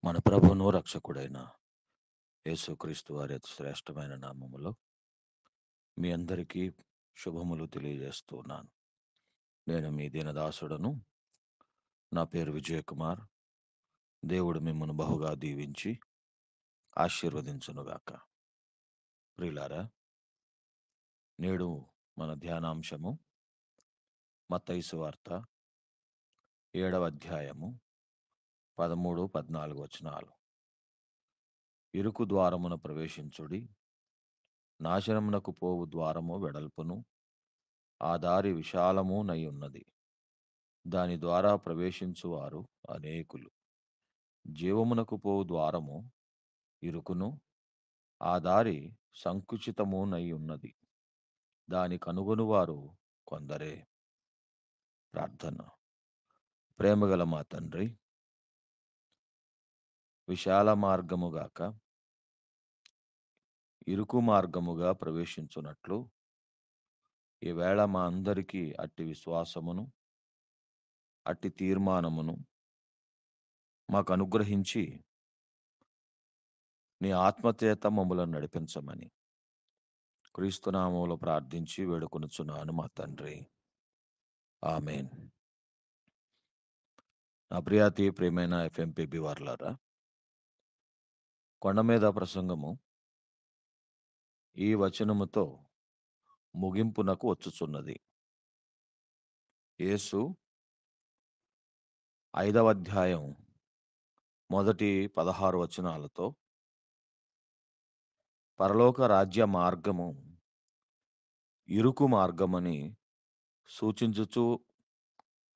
మన ప్రభువును రక్షకుడైన యేసుక్రీస్తు వారి అతి శ్రేష్టమైన నామములో మీ అందరికీ శుభములు తెలియజేస్తున్నాను. నేను మీ దీనదాసుడను. నా పేరు విజయ్ కుమార్. దేవుడు మిమ్మల్ని బహుగా దీవించి ఆశీర్వదించునుగాక. ప్రియులారా, నేడు మన ధ్యానాంశము మత్తయి సువార్త 7వ అధ్యాయము 13, 14 వచనాలు. ఇరుకు ద్వారమున ప్రవేశించుడి, నాశనమునకు పోవు ద్వారము వెడల్పును, ఆ దారి విశాలమునై ఉన్నది, దాని ద్వారా ప్రవేశించువారు అనేకులు. జీవమునకు పోవు ద్వారము ఇరుకును, ఆ దారి సంకుచితమునై ఉన్నది, దాని కనుగొనువారు కొందరే. ప్రార్థన. ప్రేమగల మా తండ్రి, విశాల మార్గముగాక ఇరుకు మార్గముగా ప్రవేశించున్నట్లు ఈవేళ మా అందరికీ అట్టి విశ్వాసమును, అట్టి తీర్మానమును మాకు అనుగ్రహించి నీ ఆత్మచేత మమ్మలను నడిపించమని క్రీస్తునామములో ప్రార్థించి వేడుకొనుచున్నాను మా తండ్రి. ఆమేన్. నా ప్రియమైన ఎఫ్ఎంపిబి వార్లారా, కొండ మీద ప్రసంగము ఈ వచనముతో ముగింపునకు వచ్చుచున్నది. యేసు 5వ అధ్యాయం మొదటి 16 వచనాలతో పరలోక రాజ్య మార్గము ఇరుకు మార్గమని సూచించుచూ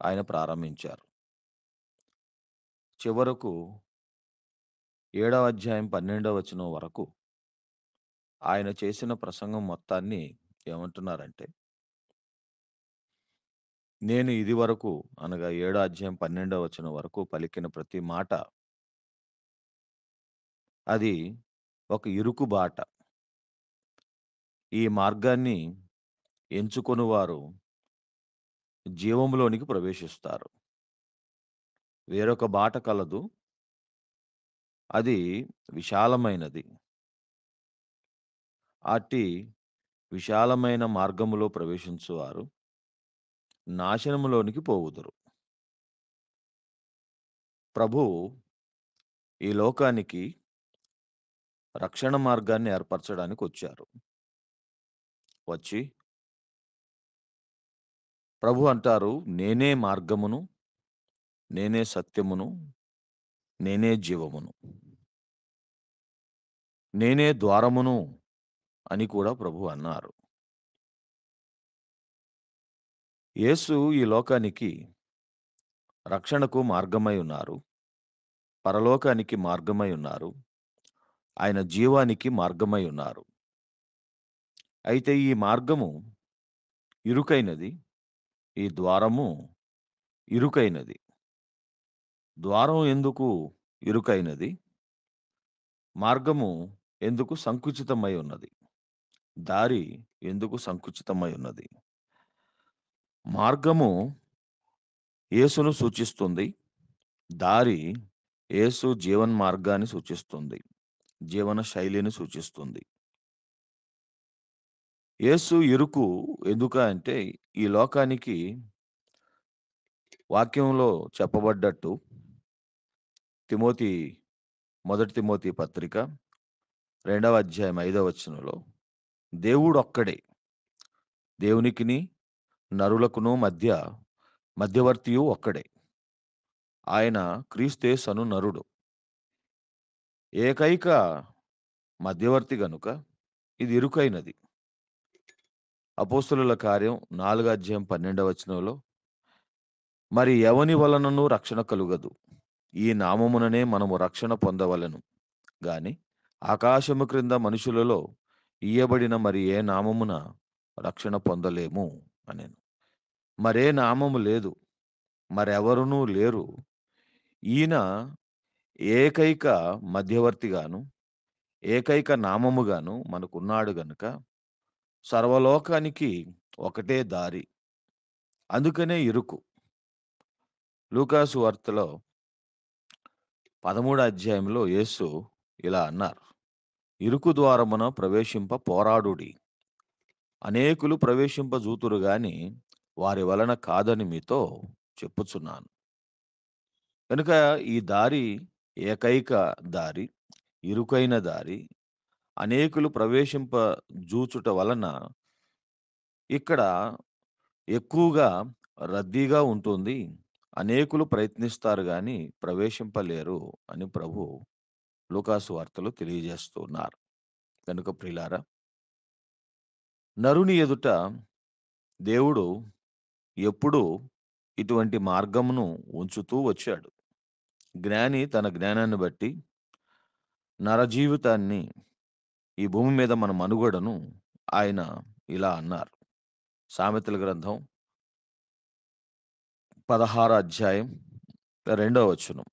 ఆయన ప్రారంభించారు. చివరకు 7వ అధ్యాయం 12వ వచనం వరకు ఆయన చేసిన ప్రసంగం మొత్తాన్ని ఏమంటున్నారంటే, నేను ఇది వరకు అనగా 7వ అధ్యాయం 12వ వచనం వరకు పలికిన ప్రతి మాట అది ఒక ఇరుకు బాట. ఈ మార్గాన్ని ఎంచుకొనువారు జీవములోనికి ప్రవేశిస్తారు. వేరొక బాట కలదు, అది విశాలమైనది. అట్టి విశాలమైన మార్గములో ప్రవేశించువారు నాశనములోనికి పోవుదురు. ప్రభువు ఈ లోకానికి రక్షణ మార్గాన్ని ఏర్పరచడానికి వచ్చారు. వచ్చి ప్రభు అంటారు, నేనే మార్గమును, నేనే సత్యమును, నేనే జీవమును, నేనే ద్వారమును అని కూడా ప్రభు అన్నారు. యేసు ఈ లోకానికి రక్షణకు మార్గమై ఉన్నారు. పరలోకానికి మార్గమై ఉన్నారు. ఆయన జీవానికి మార్గమై ఉన్నారు. అయితే ఈ మార్గము ఇరుకైనది, ఈ ద్వారము ఇరుకైనది. ద్వారం ఎందుకు ఇరుకైనది? మార్గము ఎందుకు సంకుచితమై ఉన్నది? దారి ఎందుకు సంకుచితమై ఉన్నది? మార్గము యేసును సూచిస్తుంది. దారి యేసు జీవన్ మార్గాన్ని సూచిస్తుంది. జీవన శైలిని సూచిస్తుంది. యేసు ఇరుకు ఎందుకు అంటే, ఈ లోకానికి వాక్యంలో చెప్పబడ్డట్టు మొదటి తిమోతి పత్రిక 2వ అధ్యాయం 5వ వచనంలో దేవుడొక్కడే, దేవునికిని నరులకును మధ్యవర్తియు ఒక్కడే, ఆయన క్రీస్తేసను నరుడు, ఏకైక మధ్యవర్తి గనుక ఇది ఇరుకైనది. అపోస్తలుల కార్యం 4వ అధ్యాయం 12వ వచనంలో, మరి ఎవని వలనను రక్షణ కలుగదు, ఈ నామముననే మనము రక్షణ పొందవలెను గాని ఆకాశము క్రింద మనుషులలో ఇయ్యబడిన మరి ఏ నామమున రక్షణ పొందలేము అనెను. మరే నామము లేదు, మరెవరునూ లేరు. ఈయన ఏకైక మధ్యవర్తిగాను, ఏకైక నామముగాను మనకున్నాడు గనుక సర్వలోకానికి ఒకటే దారి. అందుకనే ఇరుకు. లూకా సువార్తలో 13 అధ్యాయంలో యేసు ఇలా అన్నారు. ఇరుకు ద్వారమున ప్రవేశింప పోరాడుడి. అనేకులు ప్రవేశింపజూతురు గాని వారి వలన కాదని మీతో చెప్పుచున్నాను. కనుక ఈ దారి ఏకైక దారి, ఇరుకైన దారి. అనేకులు జూచుట వలన ఇక్కడ ఎక్కువగా రద్దీగా ఉంటుంది. అనేకులు ప్రయత్నిస్తారు గాని ప్రవేశింపలేరు అని ప్రభు లూకాసు వార్తలో తెలియజేస్తూ ఉన్నారు. కనుక ప్రియులారా, నరుని ఎదుట దేవుడు ఎప్పుడూ ఇటువంటి మార్గమును ఉంచుతూ వచ్చాడు. జ్ఞాని తన జ్ఞానాన్ని బట్టి నరజీవితాన్ని, ఈ భూమి మీద మన మనుగడను ఆయన ఇలా అన్నారు. సామెతల గ్రంథం 16 అధ్యాయం 2వ వచనం.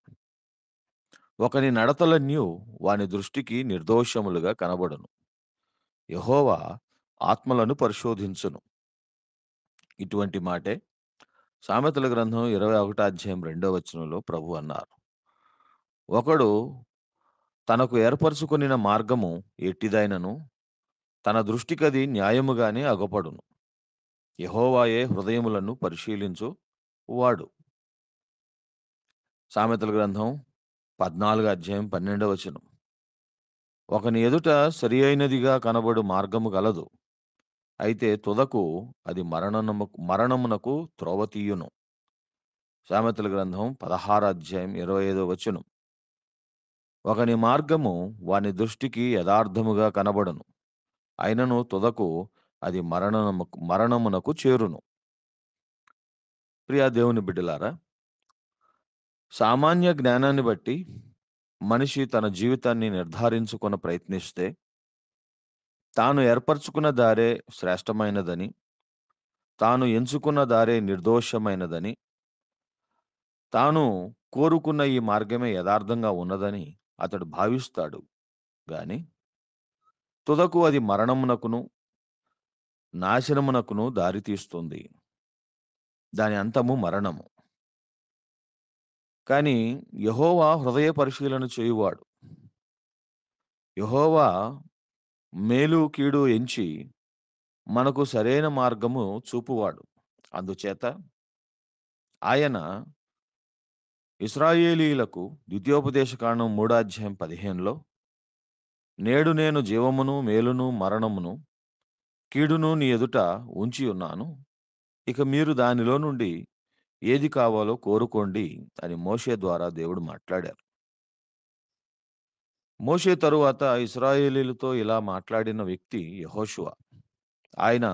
ఒకని నడతలన్యు వాని దృష్టికి నిర్దోషములుగా కనబడును. యెహోవా ఆత్మలను పరిశోధించును. ఇటువంటి మాటే సామెతల గ్రంథం 21 అధ్యాయం 2వ వచనంలో ప్రభు అన్నారు. ఒకడు తనకు ఏర్పరచుకొనిన మార్గము ఎట్టిదైనను తన దృష్టికది న్యాయముగానే అగపడును. యెహోవాయే హృదయములను పరిశీలించు వాడు. సామెతల గ్రంథం 14 అధ్యాయం 12వ వచనం. ఒకని ఎదుట సరి అయినదిగా కనబడు మార్గము గలదు. అయితే తుదకు అది మరణమునకు త్రోవ తీయును. సామెతల గ్రంథం 16 అధ్యాయం 25వ వచనం. ఒకని మార్గము వాని దృష్టికి యథార్థముగా కనబడును. అయినను తుదకు అది మరణమునకు చేరును. ప్రియా దేవుని బిడ్డలారా, సామాన్య జ్ఞానాన్ని బట్టి మనిషి తన జీవితాన్ని నిర్ధారించుకొన ప్రయత్నిస్తే, తాను ఏర్పరచుకున్న దారే శ్రేష్టమైనదని, తాను ఎంచుకున్న దారే నిర్దోషమైనదని, తాను కోరుకున్న ఈ మార్గమే యథార్థంగా ఉన్నదని అతడు భావిస్తాడు గాని, తుదకు అది మరణమునకును, నాశనమునకును దారితీస్తుంది. దాని అంతము మరణము. కానీ యెహోవా హృదయ పరిశీలన చేయువాడు. యెహోవా మేలు, కీడు ఎంచి మనకు సరైన మార్గము చూపువాడు. అందుచేత ఆయన ఇశ్రాయేలీయులకు ద్వితీయోపదేశకాండం 3 అధ్యాయం 15లో, నేడు నేను జీవమును, మేలును, మరణమును, కీడును నీ ఎదుట ఉంచి ఉన్నాను. ఇక మీరు దానిలో నుండి ఏది కావాలో కోరుకోండి అని మోషే ద్వారా దేవుడు మాట్లాడారు. మోషే తరువాత ఇశ్రాయేలీయులతో ఇలా మాట్లాడిన వ్యక్తి యెహోషువ. ఆయన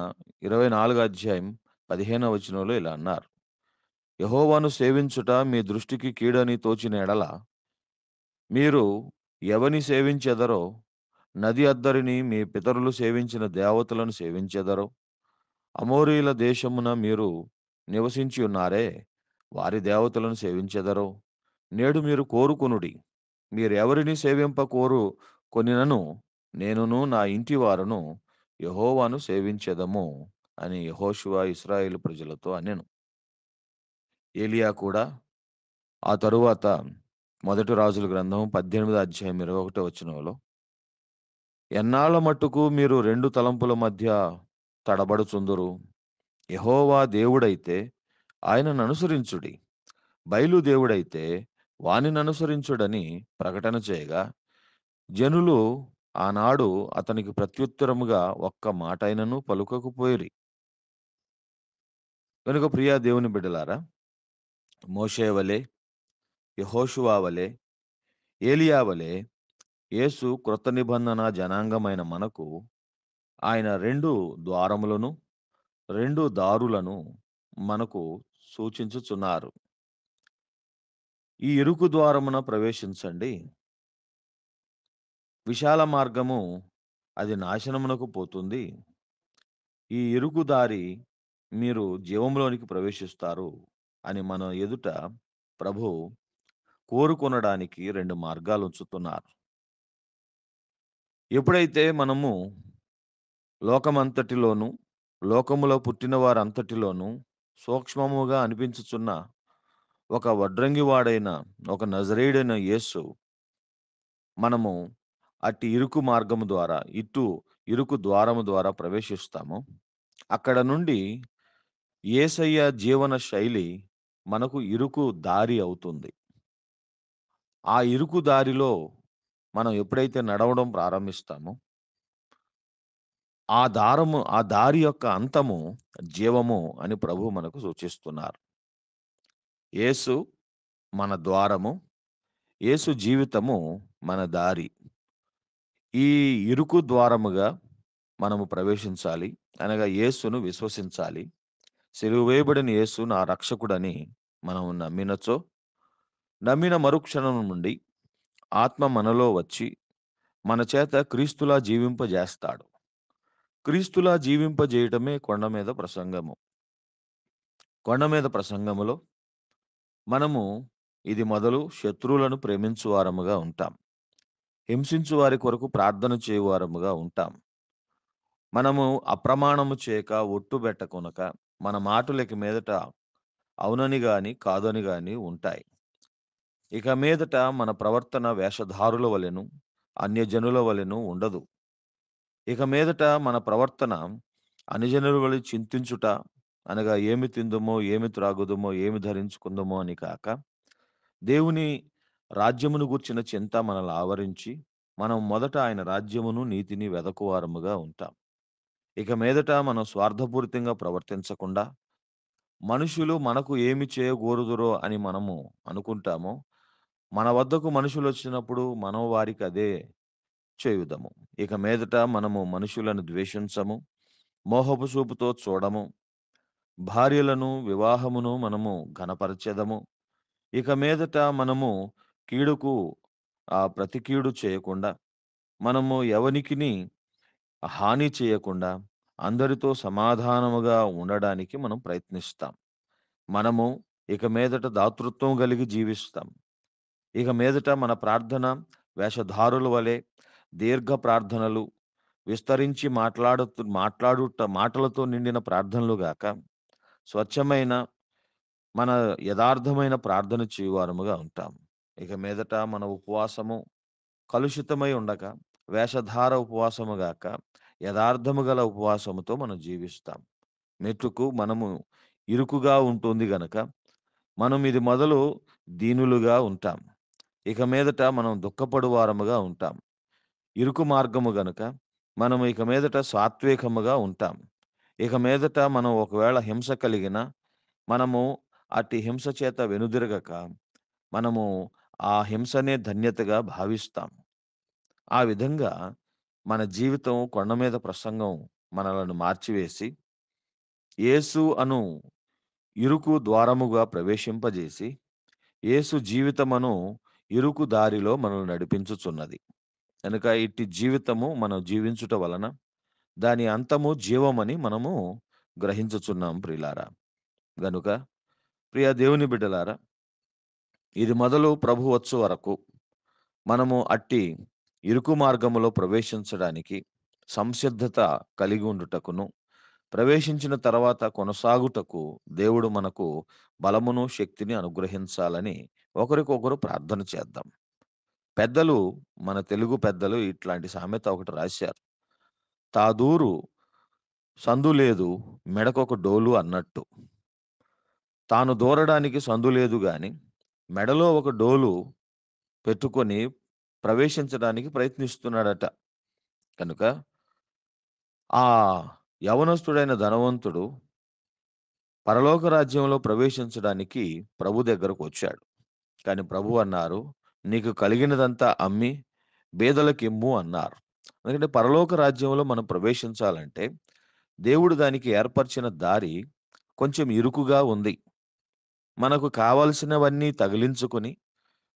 24 అధ్యాయం 15వ వచనంలో ఇలా అన్నారు. యెహోవాను సేవించుట మీ దృష్టికి కీడని తోచిన ఎడల మీరు ఎవని సేవించెదరో, నది అద్దరిని మీ పితరులు సేవించిన దేవతలను సేవించెదరో, అమోరీయుల దేశమున మీరు నివసించి ఉన్నారే, వారి దేవతలను సేవించెదరో, నేడు మీరు కోరుకొనుడి. మీరెవరిని కొనినను నేనును నా ఇంటి వారును యెహోవాను సేవించెదము అని యెహోషువ ఇశ్రాయేలు ప్రజలతో అనెను. ఏలియా కూడా ఆ తరువాత మొదటి రాజుల గ్రంథం 18 అధ్యాయం 21 వచనంలో, ఎన్నాళ్ళ మట్టుకు మీరు 2 తలంపుల మధ్య తడబడుచుందురు? యెహోవా దేవుడైతే ఆయనను అనుసరించుడి, బయలు దేవుడైతే వానిననుసరించుడని ప్రకటన చేయగా, జనులు ఆనాడు అతనికి ప్రత్యుత్తరముగా ఒక్క మాటైనను పలుకకపోయిరి. కనుక ప్రియా దేవుని బిడ్డలారా, మోషే వలె, యెహోషువ వలె, ఏలియా వలె యేసు క్రొత్త నిబంధన జనాంగమైన మనకు ఆయన 2 ద్వారములను, 2 దారులను మనకు సూచించుచున్నారు. ఈ ఇరుకు ద్వారమున ప్రవేశించండి. విశాల మార్గము అది నాశనమునకు పోతుంది. ఈ ఇరుకు దారి మీరు జీవంలోనికి ప్రవేశిస్తారు అని మన ఎదుట ప్రభువు కోరుకొనడానికి 2 మార్గాలు ఉంచుతున్నారు. ఎప్పుడైతే మనము లోకమంతటిలోను, లోకములో పుట్టిన వారంతటిలోను సూక్ష్మముగా అనిపించుచున్న ఒక వడ్రంగివాడైన, ఒక నజరేయుడైన యేసు మనము అట్టి ఇరుకు మార్గము ద్వారా, ఇరుకు ద్వారము ద్వారా ప్రవేశిస్తాము. అక్కడ నుండి యేసయ్య జీవన శైలి మనకు ఇరుకు దారి అవుతుంది. ఆ ఇరుకు దారిలో మనం ఎప్పుడైతే నడవడం ప్రారంభిస్తామో, ఆ దారి యొక్క అంతము జీవము అని ప్రభువు మనకు సూచిస్తున్నారు. యేసు మన ద్వారము, యేసు జీవితము మన దారి. ఈ ఇరుకు ద్వారముగా మనము ప్రవేశించాలి. అనగా యేసును విశ్వసించాలి. సిలువ వేయబడిన యేసు నా రక్షకుడని మనం నమ్మినచో, నమ్మిన మరుక్షణం నుండి ఆత్మ మనలో వచ్చి మన చేత క్రీస్తులా జీవింపజేస్తాడు. క్రీస్తులా జీవింపజేయటమే కొండ మీద ప్రసంగము. కొండ మీద ప్రసంగములో మనము ఇది మొదలు శత్రువులను ప్రేమించువారముగా ఉంటాం. హింసించు వారి కొరకు ప్రార్థన చేయువారముగా ఉంటాం. మనము అప్రమాణము చేయక, ఒట్టు బెట్టకొనక, మన మాటలు ఇక మీదట అవునని గాని, కాదని గాని ఉంటాయి. ఇక మీదట మన ప్రవర్తన వేషధారుల వలెను, అన్యజనుల వలెను ఉండదు. ఇక మీదట మన ప్రవర్తన అన్యజనుల వలె చింతించుట, అనగా ఏమి తిందుమో, ఏమి త్రాగుదుమో, ఏమి ధరించుకుందుమో అని కాక, దేవుని రాజ్యమును గూర్చిన చింత మనల్ని ఆవరించి, మనం మొదట ఆయన రాజ్యమును, నీతిని వెదకువారముగా ఉంటాం. ఇక మీదట మనం స్వార్థపూరితంగా ప్రవర్తించకుండా, మనుషులు మనకు ఏమి చేయగోరుదురో అని మనము అనుకుంటామో, మన వద్దకు మనుషులొచ్చినప్పుడు మనం వారికి అదే చేయుదము. ఇక మీదట మనము మనుషులను ద్వేషించము, మోహపు చూపుతో చూడము, భార్యలను, వివాహమును మనము ఘనపరచెదము. ఇక మీదట మనము కీడుకు ప్రతి కీడు చేయకుండా, మనము ఎవనికిని హాని చేయకుండా, అందరితో సమాధానముగా ఉండడానికి మనం ప్రయత్నిస్తాం. మనము ఇక మీదట దాతృత్వం కలిగి జీవిస్తాం. ఇక మీదట మన ప్రార్థన వేషధారుల వలె దీర్ఘ ప్రార్థనలు, విస్తరించి మాటలతో నిండిన ప్రార్థనలు గాక, స్వచ్ఛమైన మన యథార్థమైన ప్రార్థన చేయువారముగా ఉంటాం. ఇక మీదట మన ఉపవాసము కలుషితమై ఉండక, వేషధార ఉపవాసము గాక, యథార్థము గల ఉపవాసముతో మనం జీవిస్తాం. మెట్టుకు మనము ఇరుకుగా ఉంటుంది గనక, మనం ఇది మొదలు దీనులుగా ఉంటాం. ఇక మీదట మనం దుఃఖపడువారముగా ఉంటాం. ఇరుకు మార్గము గనుక, మనము ఇక మీదట సాత్వికముగా ఉంటాం. ఇక మీదట మనం ఒకవేళ హింస కలిగినా, మనము అట్టి హింస చేత వెనుదిరగక, మనము ఆ హింసనే ధన్యతగా భావిస్తాం. ఆ విధంగా మన జీవితం కొండ మీద ప్రసంగం మనలను మార్చివేసి, యేసు అను ఇరుకు ద్వారముగా ప్రవేశింపజేసి, యేసు జీవితమను ఇరుకు దారిలో మనల్ని నడిపించుచున్నది. కనుక ఇట్టి జీవితము మనం జీవించుట వలన దాని అంతము జీవమని మనము గ్రహించుచున్నాం ప్రియులారా. గనుక ప్రియ దేవుని బిడ్డలారా, ఇది మొదలు ప్రభు వచ్చు వరకు మనము అట్టి ఇరుకు మార్గములో ప్రవేశించడానికి సంసిద్ధత కలిగి ఉండుటకును, ప్రవేశించిన తర్వాత కొనసాగుటకు దేవుడు మనకు బలమును, శక్తిని అనుగ్రహించాలని ఒకరికొకరు ప్రార్థన చేద్దాం. పెద్దలు, మన తెలుగు పెద్దలు ఇట్లాంటి సామెత ఒకటి రాశారు. "తాదూరు సందు లేదు, మెడకొక డోలు" అన్నట్టు. తాను దూరడానికి సందు లేదు గాని, మెడలో ఒక డోలు పెట్టుకొని ప్రవేశించడానికి ప్రయత్నిస్తున్నాడట. కనుక ఆ యవనస్తుడైన ధనవంతుడు పరలోక రాజ్యంలో ప్రవేశించడానికి ప్రభు దగ్గరకొచ్చాడు. కానీ ప్రభువు అన్నారు, "నీకు కలిగినదంతా అమ్మి బీదలకిమ్ము" అన్నారు. ఎందుకంటే పరలోక రాజ్యంలో మనం ప్రవేశించాలంటే దేవుడు దానికి ఏర్పరిచిన దారి కొంచెం ఇరుకుగా ఉంది. మనకు కావాల్సినవన్నీ తగిలించుకొని,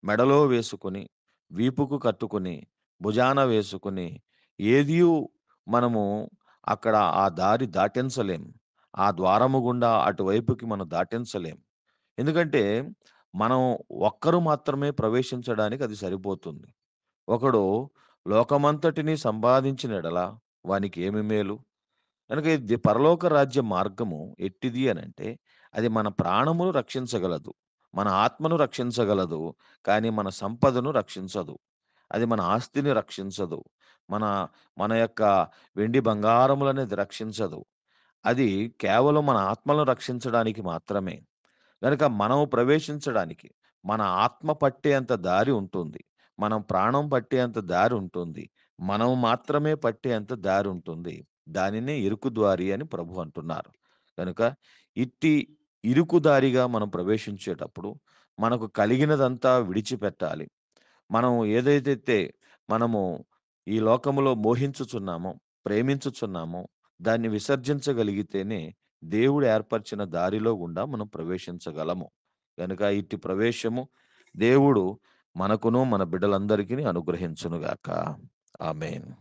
మెడలో వేసుకొని, వీపుకు కట్టుకొని, భుజాన వేసుకొని, ఏదియూ మనము అక్కడ ఆ దారి దాటించలేం. ఆ ద్వారము గుండా అటువైపుకి మనం దాటించలేం. ఎందుకంటే, మనం ఒక్కరు మాత్రమే ప్రవేశించడానికి అది సరిపోతుంది. ఒకడు లోకమంతటిని సంపాదించిన ఎడల వానికి ఏమి మేలు? కనుక పరలోక రాజ్య మార్గము ఎట్టిది అనంటే, అది మన ప్రాణమును రక్షించగలదు. మన ఆత్మను రక్షించగలదు. కానీ మన సంపదను రక్షించదు. అది మన ఆస్తిని రక్షించదు. మన మన యొక్క వెండి బంగారములనేది రక్షించదు. అది కేవలం మన ఆత్మలను రక్షించడానికి మాత్రమే. గనుక మనం ప్రవేశించడానికి మన ఆత్మ పట్టేంత దారి ఉంటుంది. మనం ప్రాణం పట్టేంత దారి ఉంటుంది. మనం మాత్రమే పట్టేంత దారి ఉంటుంది. దానినే ఇరుకు ద్వారి అని ప్రభు అంటున్నారు. గనుక ఇట్టి ఇరుకు దారిగా మనం ప్రవేశించేటప్పుడు మనకు కలిగినదంతా విడిచిపెట్టాలి. మనం ఏదైతే మనము ఈ లోకములో మోహించుచున్నామో, ప్రేమించుచున్నామో దాన్ని విసర్జించగలిగితేనే దేవుడు ఏర్పరిచిన దారిలో గుండా మనం ప్రవేశించగలము. గనుక ఇట్టి ప్రవేశము దేవుడు మనకును, మన బిడ్డలందరికిని అనుగ్రహించునుగాక. ఆమేన్.